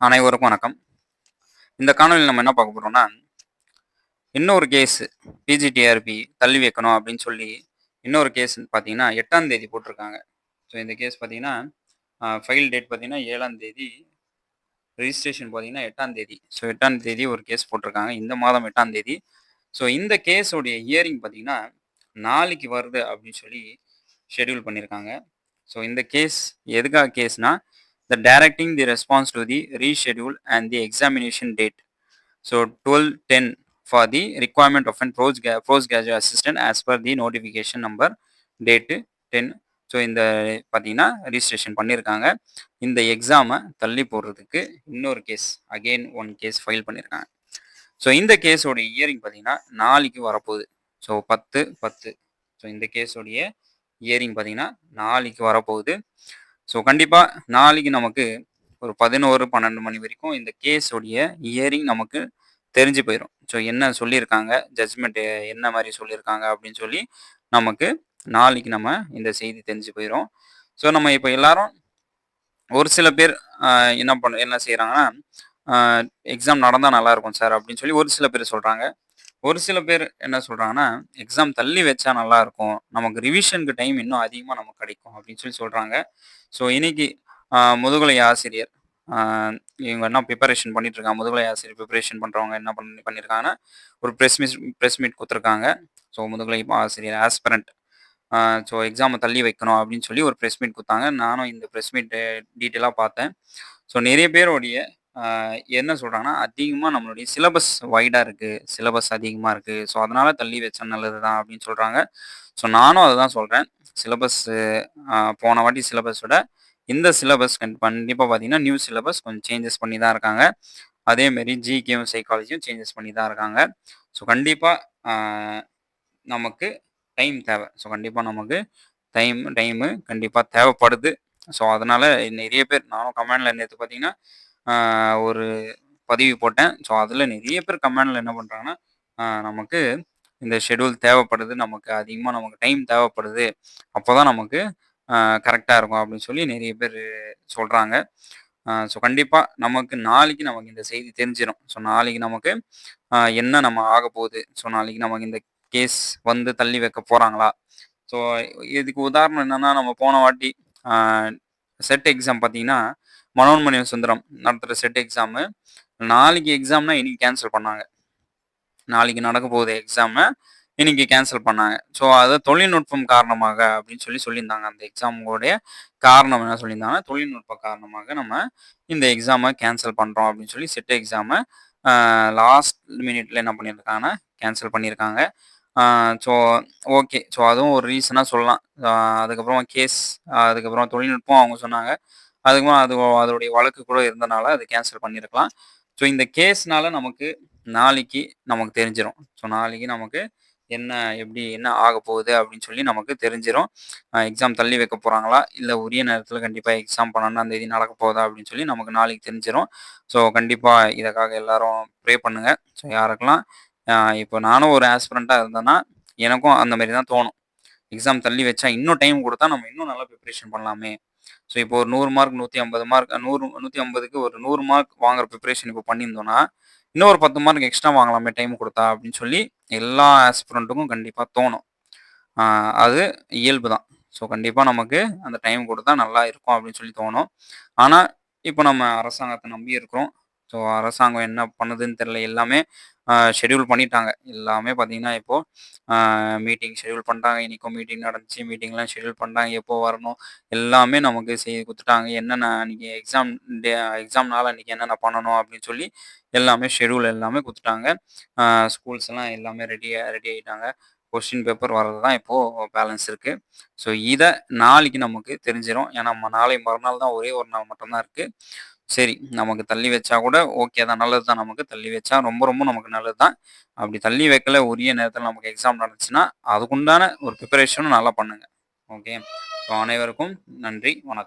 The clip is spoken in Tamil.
அனைவருக்கும் வணக்கம். இந்த காணொளியில நம்ம என்ன பார்க்க போறோம்னா, இன்னொரு கேஸ் பிஜிடிஆர்பி தள்ளி வைக்கணும் அப்படின்னு சொல்லி, இன்னொரு கேஸ் பார்த்தீங்கன்னா 8ஆம் தேதி போட்டிருக்காங்க. ஸோ இந்த கேஸ் பார்த்தீங்கன்னா, ஃபைல் டேட் பார்த்தீங்கன்னா 7ஆம் தேதி, ரிஜிஸ்ட்ரேஷன் பார்த்தீங்கன்னா 8ஆம் தேதி. ஸோ 8ஆம் தேதி ஒரு கேஸ் போட்டிருக்காங்க. இந்த மாதம் 8ஆம் தேதி. ஸோ இந்த கேஸோடைய ஹியரிங் பார்த்தீங்கன்னா, நாளைக்கு வருது அப்படின்னு சொல்லி ஷெட்யூல் பண்ணியிருக்காங்க. ஸோ இந்த கேஸ் எதுக்காக கேஸ்னா, directing the response to the reschedule and the examination date. So 12/10 for the requirement of an postgraduate assistant as per the notification number date 10. So இந்த பார்த்தீங்கன்னா ரிஜிஸ்ட்ரேஷன் பண்ணியிருக்காங்க. இந்த எக்ஸாமை தள்ளி போடுறதுக்கு இன்னொரு case again one case file பண்ணியிருக்காங்க. ஸோ இந்த கேஸோடைய ஹியரிங் பார்த்தீங்கன்னா நாளைக்கு வரப்போகுது. ஸோ 10/10. ஸோ இந்த கேஸோடைய ஹியரிங் பார்த்தீங்கன்னா நாளைக்கு வரப்போகுது. ஸோ கண்டிப்பாக நாளைக்கு நமக்கு ஒரு 11, 12 மணி வரைக்கும் இந்த கேஸோடைய ஹியரிங் நமக்கு தெரிஞ்சு போயிடும். ஸோ என்ன சொல்லியிருக்காங்க, ஜட்ஜ்மெண்ட் என்ன மாதிரி சொல்லியிருக்காங்க அப்படின்னு சொல்லி நமக்கு நாளைக்கு நம்ம இந்த செய்தி தெரிஞ்சு போயிடும். ஸோ நம்ம இப்போ எல்லாரும் ஒரு சில பேர் என்ன செய்கிறாங்கன்னா, எக்ஸாம் நடந்தால் நல்லாயிருக்கும் சார் அப்படின்னு சொல்லி ஒரு சில பேர் சொல்கிறாங்க. ஒரு சில பேர் என்ன சொல்கிறாங்கன்னா, எக்ஸாம் தள்ளி வச்சா நல்லாயிருக்கும், நமக்கு ரிவிஷனுக்கு டைம் இன்னும் அதிகமாக நமக்கு கிடைக்கும் அப்படின்னு சொல்லி சொல்கிறாங்க. ஸோ இன்னைக்கு முதுகலை ஆசிரியர் இவங்க என்ன ப்ரிப்பரேஷன் பண்ணிட்டுருக்காங்க, முதுகலை ஆசிரியர் ப்ரிப்பரேஷன் பண்ணுறவங்க என்ன பண்ணியிருக்காங்கன்னா, ஒரு ப்ரெஸ் மீட் கொடுத்துருக்காங்க. ஸோ முதுகலை ஆசிரியர் ஆஸ்பிரண்ட் ஸோ எக்ஸாமை தள்ளி வைக்கணும் அப்படின்னு சொல்லி ஒரு ப்ரெஸ் மீட் கொடுத்தாங்க. நானும் இந்த ப்ரெஸ் மீட் டீட்டெயிலாக பார்த்தேன். ஸோ நிறைய பேருடைய என்ன சொல்கிறாங்கன்னா, அதிகமாக நம்மளுடைய சிலபஸ் வைடாக இருக்குது, சிலபஸ் அதிகமாக இருக்குது, ஸோ அதனால் தள்ளி வச்சா நல்லது தான் அப்படின்னு சொல்கிறாங்க. ஸோ நானும் அதை தான் சொல்கிறேன். சிலபஸ் போன வாட்டி சிலபஸோட இந்த சிலபஸ் கண்டிப்பாக பார்த்தீங்கன்னா நியூ சிலபஸ் கொஞ்சம் சேஞ்சஸ் பண்ணி தான் இருக்காங்க. அதேமாரி ஜிகேவும் சைக்காலஜியும் சேஞ்சஸ் பண்ணி தான் இருக்காங்க. ஸோ கண்டிப்பாக நமக்கு டைம் தேவை. ஸோ கண்டிப்பாக நமக்கு டைமு கண்டிப்பாக தேவைப்படுது. ஸோ அதனால் நிறைய பேர் நானும் கமெண்டில் நேற்று பார்த்தீங்கன்னா ஒரு பதிவு போட்டேன். ஸோ அதில் நிறைய பேர் கமெண்டில் என்ன பண்ணுறாங்கன்னா, நமக்கு இந்த ஷெட்யூல் தேவைப்படுது, நமக்கு அதிகமாக நமக்கு டைம் தேவைப்படுது, அப்போ தான் நமக்கு கரெக்டாக இருக்கும் அப்படின்னு சொல்லி நிறைய பேர் சொல்கிறாங்க. ஸோ கண்டிப்பாக நமக்கு நாளைக்கு நமக்கு இந்த செய்தி தெரிஞ்சிடும். ஸோ நாளைக்கு நமக்கு என்ன நம்ம ஆக போகுது, ஸோ நாளைக்கு நமக்கு இந்த கேஸ் வந்து தள்ளி வைக்க போகிறாங்களா. ஸோ இதுக்கு உதாரணம் என்னென்னா, நம்ம போன வாட்டி செட் எக்ஸாம் பார்த்தீங்கன்னா, மனோன்மணி சுந்தரம் நடத்துகிற செட் எக்ஸாமு நாளைக்கு எக்ஸாம்னா இன்னைக்கு கேன்சல் பண்ணாங்க. நாளைக்கு நடக்க போகுது எக்ஸாமை இன்னைக்கு கேன்சல் பண்ணாங்க. ஸோ அதை தொழில்நுட்பம் காரணமாக அப்படின்னு சொல்லியிருந்தாங்க. அந்த எக்ஸாமோடைய காரணம் என்ன சொல்லியிருந்தாங்கன்னா, தொழில்நுட்ப காரணமாக நம்ம இந்த எக்ஸாமை கேன்சல் பண்ணுறோம் அப்படின்னு சொல்லி செட் எக்ஸாமை லாஸ்ட் மினிட்ல என்ன பண்ணியிருக்காங்கன்னா கேன்சல் பண்ணியிருக்காங்க. So okay. ஸோ அதுவும் ஒரு ரீசனாக சொல்லலாம். அதுக்கப்புறமா கேஸ், அதுக்கப்புறம் தொழில்நுட்பம் அவங்க சொன்னாங்க. அதுக்கப்புறம் அதோடைய வழக்கு கூட இருந்தனால அது கேன்சல் பண்ணியிருக்கலாம். ஸோ இந்த கேஸ்னால நமக்கு நாளைக்கு நமக்கு தெரிஞ்சிடும். ஸோ நாளைக்கு நமக்கு என்ன ஆக போகுது அப்படின்னு சொல்லி நமக்கு தெரிஞ்சிடும். எக்ஸாம் தள்ளி வைக்க போகிறாங்களா, இல்லை உரிய நேரத்தில் கண்டிப்பாக எக்ஸாம் 12ஆம் தேதி நடக்க போகுதா அப்படின்னு சொல்லி நமக்கு நாளைக்கு தெரிஞ்சிடும். ஸோ கண்டிப்பாக இதற்காக எல்லாரும் ப்ரே பண்ணுங்கள். ஸோ யாருக்கெல்லாம் இப்போ நானும் ஒரு ஆஸ்பிரண்ட்டாக இருந்தேன்னா எனக்கும் அந்த மாதிரி தான் தோணும். எக்ஸாம் தள்ளி வச்சா இன்னும் டைம் கொடுத்தா நம்ம இன்னும் நல்லா ப்ரிப்ரேஷன் பண்ணலாமே. ஸோ இப்போ ஒரு 100 மார்க் 150 மார்க் 150க்கு ஒரு 100 மார்க் வாங்குற ப்ரிப்ரேஷன் இப்போ பண்ணியிருந்தோன்னா, இன்னும் ஒரு 10 மார்க் எக்ஸ்ட்ரா வாங்கலாமே டைம் கொடுத்தா அப்படின்னு சொல்லி எல்லா ஆஸ்பிரண்ட்டுக்கும் கண்டிப்பாக தோணும். அது இயல்பு தான். ஸோ கண்டிப்பாக நமக்கு அந்த டைம் கொடுத்தா நல்லா இருக்கும் அப்படின்னு சொல்லி தோணும். ஆனால் இப்போ நம்ம அரசாங்கத்தை நம்பி இருக்கிறோம். ஸோ அரசாங்கம் என்ன பண்ணுதுன்னு தெரில. எல்லாமே ஷெட்யூல் பண்ணிட்டாங்க. எல்லாமே பார்த்தீங்கன்னா இப்போது மீட்டிங் ஷெட்யூல் பண்ணிட்டாங்க. இன்றைக்கும் மீட்டிங் நடந்துச்சு. மீட்டிங்லாம் ஷெட்யூல் பண்ணிட்டாங்க. எப்போ வரணும் எல்லாமே நமக்கு செய்து கொடுத்துட்டாங்க. என்னென்ன அன்றைக்கி எக்ஸாம்னால அன்றைக்கி என்னென்ன பண்ணணும் அப்படின்னு சொல்லி எல்லாமே ஷெட்யூல் எல்லாமே கொடுத்துட்டாங்க. ஸ்கூல்ஸ் எல்லாம் எல்லாமே ரெடி ஆகிட்டாங்க. கொஸ்டின் பேப்பர் வர்றது தான் இப்போது பேலன்ஸ் இருக்குது. ஸோ இதை நாளைக்கு நமக்கு தெரிஞ்சிடும். ஏன்னா நாளை மறுநாள் தான், ஒரே ஒரு நாள் மட்டும்தான் இருக்குது. சரி, நமக்கு தள்ளி வச்சா கூட ஓகே தான், நல்லது தான். நமக்கு தள்ளி வச்சா ரொம்ப ரொம்ப நமக்கு நல்லது தான். அப்படி தள்ளி வைக்கல, உரிய நேரத்தில் நமக்கு எக்ஸாம் நடந்துச்சுன்னா அதுக்குண்டான ஒரு ப்ரிப்பரேஷனும் நல்லா பண்ணுங்கள். ஓகே. ஸோ அனைவருக்கும் நன்றி, வணக்கம்.